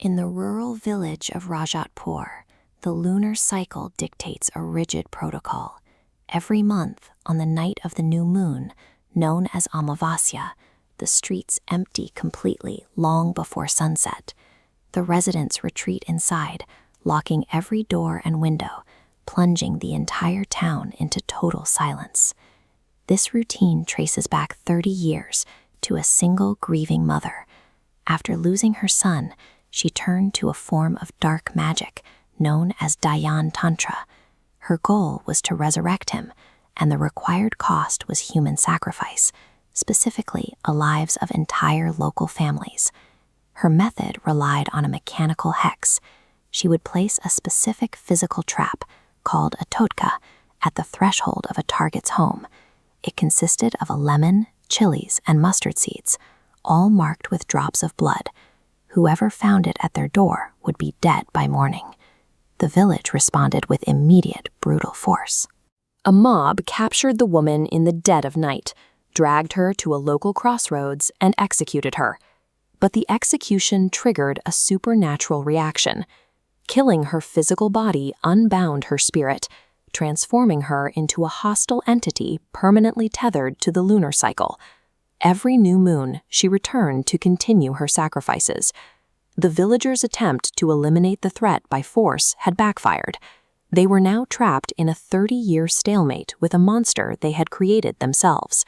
In the rural village of Rajatpur, the lunar cycle dictates a rigid protocol. Every month, on the night of the new moon, known as Amavasya, the streets empty completely long before sunset. The residents retreat inside, locking every door and window, plunging the entire town into total silence. This routine traces back 30 years to a single grieving mother. After losing her son, she turned to a form of dark magic known as Dhyan Tantra. Her goal was to resurrect him, and the required cost was human sacrifice, specifically the lives of entire local families. Her method relied on a mechanical hex. She would place a specific physical trap, called a totka, at the threshold of a target's home. It consisted of a lemon, chilies, and mustard seeds, all marked with drops of blood. Whoever found it at their door would be dead by morning. The village responded with immediate, brutal force. A mob captured the woman in the dead of night, dragged her to a local crossroads, and executed her. But the execution triggered a supernatural reaction. Killing her physical body unbound her spirit, transforming her into a hostile entity permanently tethered to the lunar cycle. Every new moon, she returned to continue her sacrifices. The villagers' attempt to eliminate the threat by force had backfired. They were now trapped in a 30-year stalemate with a monster they had created themselves.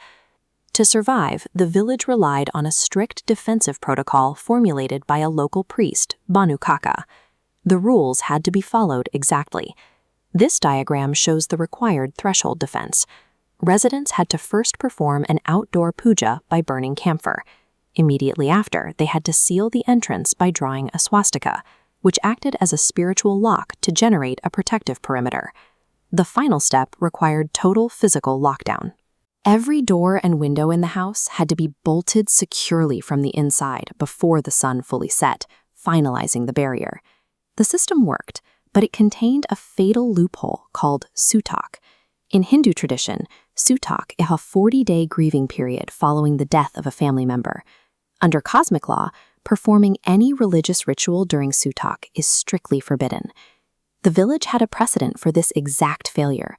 To survive, the village relied on a strict defensive protocol formulated by a local priest, Banu Kaka. The rules had to be followed exactly. This diagram shows the required threshold defense. Residents had to first perform an outdoor puja by burning camphor. Immediately after, they had to seal the entrance by drawing a swastika, which acted as a spiritual lock to generate a protective perimeter. The final step required total physical lockdown. Every door and window in the house had to be bolted securely from the inside before the sun fully set, finalizing the barrier. The system worked, but it contained a fatal loophole called sutak. In Hindu tradition, sutak is a 40-day grieving period following the death of a family member. Under cosmic law, performing any religious ritual during sutak is strictly forbidden. The village had a precedent for this exact failure.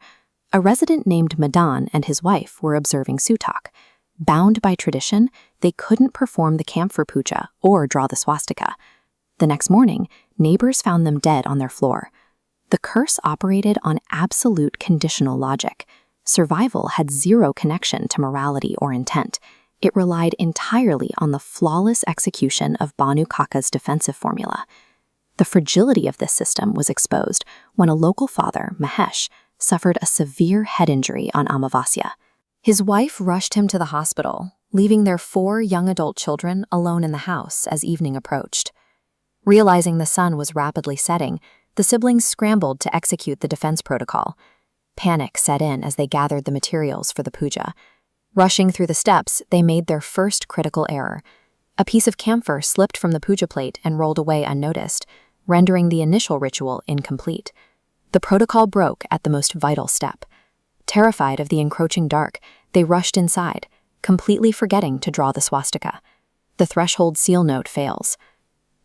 A resident named Madan and his wife were observing sutak. Bound by tradition, they couldn't perform the camphor puja or draw the swastika. The next morning, neighbors found them dead on their floor. The curse operated on absolute conditional logic. Survival had zero connection to morality or intent. It relied entirely on the flawless execution of Banu Kaka's defensive formula. The fragility of this system was exposed when a local father, Mahesh, suffered a severe head injury on Amavasya. His wife rushed him to the hospital, leaving their 4 young adult children alone in the house as evening approached. Realizing the sun was rapidly setting, the siblings scrambled to execute the defense protocol. Panic set in as they gathered the materials for the puja. Rushing through the steps, they made their first critical error. A piece of camphor slipped from the puja plate and rolled away unnoticed, rendering the initial ritual incomplete. The protocol broke at the most vital step. Terrified of the encroaching dark, they rushed inside, completely forgetting to draw the swastika. The threshold seal note fails.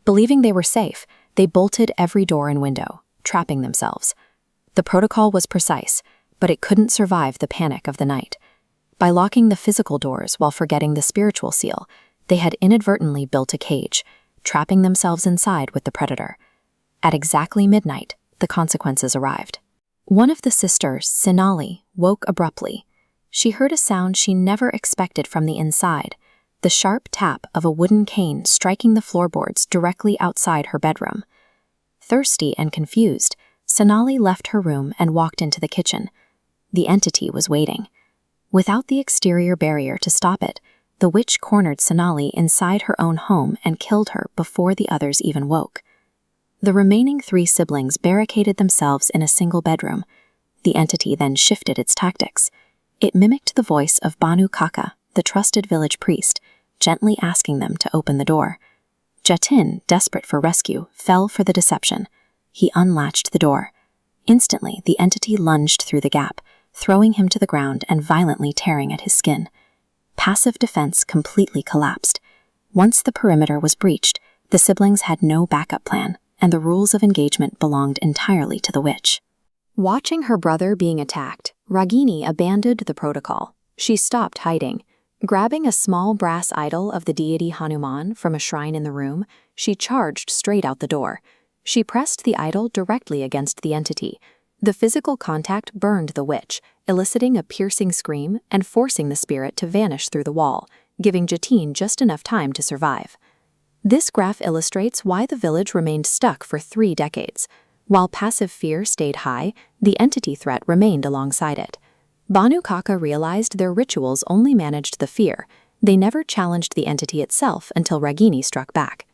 Believing they were safe, they bolted every door and window, trapping themselves. The protocol was precise, but it couldn't survive the panic of the night. By locking the physical doors while forgetting the spiritual seal, they had inadvertently built a cage, trapping themselves inside with the predator. At exactly midnight, the consequences arrived. One of the sisters, Sinali, woke abruptly. She heard a sound she never expected from the inside, the sharp tap of a wooden cane striking the floorboards directly outside her bedroom. Thirsty and confused, Sinali left her room and walked into the kitchen. The entity was waiting. Without the exterior barrier to stop it, the witch cornered Sinali inside her own home and killed her before the others even woke. The remaining 3 siblings barricaded themselves in a single bedroom. The entity then shifted its tactics. It mimicked the voice of Banu Kaka, the trusted village priest, gently asking them to open the door. Jatin, desperate for rescue, fell for the deception. He unlatched the door. Instantly, the entity lunged through the gap, throwing him to the ground and violently tearing at his skin. Passive defense completely collapsed. Once the perimeter was breached, The siblings had no backup plan, and the rules of engagement belonged entirely to the witch. Watching her brother being attacked, Ragini abandoned the protocol. She stopped hiding. Grabbing a small brass idol of the deity Hanuman from a shrine in the room, she charged straight out the door. She pressed the idol directly against the entity. The physical contact burned the witch, eliciting a piercing scream and forcing the spirit to vanish through the wall, giving Jatin just enough time to survive. This graph illustrates why the village remained stuck for 3 decades. While passive fear stayed high, the entity threat remained alongside it. Banu Kaka realized their rituals only managed the fear. They never challenged the entity itself until Ragini struck back.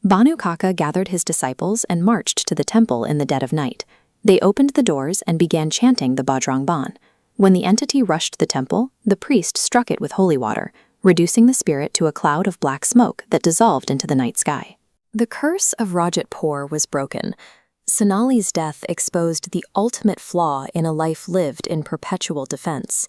Banu Kaka gathered his disciples and marched to the temple in the dead of night. They opened the doors and began chanting the Bajrang Ban. When the entity rushed the temple, the priest struck it with holy water, reducing the spirit to a cloud of black smoke that dissolved into the night sky. The curse of Rajatpur was broken. Sonali's death exposed the ultimate flaw in a life lived in perpetual defense.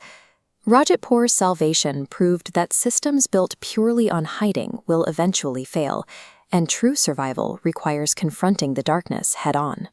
Rajatpur's salvation proved that systems built purely on hiding will eventually fail, and true survival requires confronting the darkness head-on.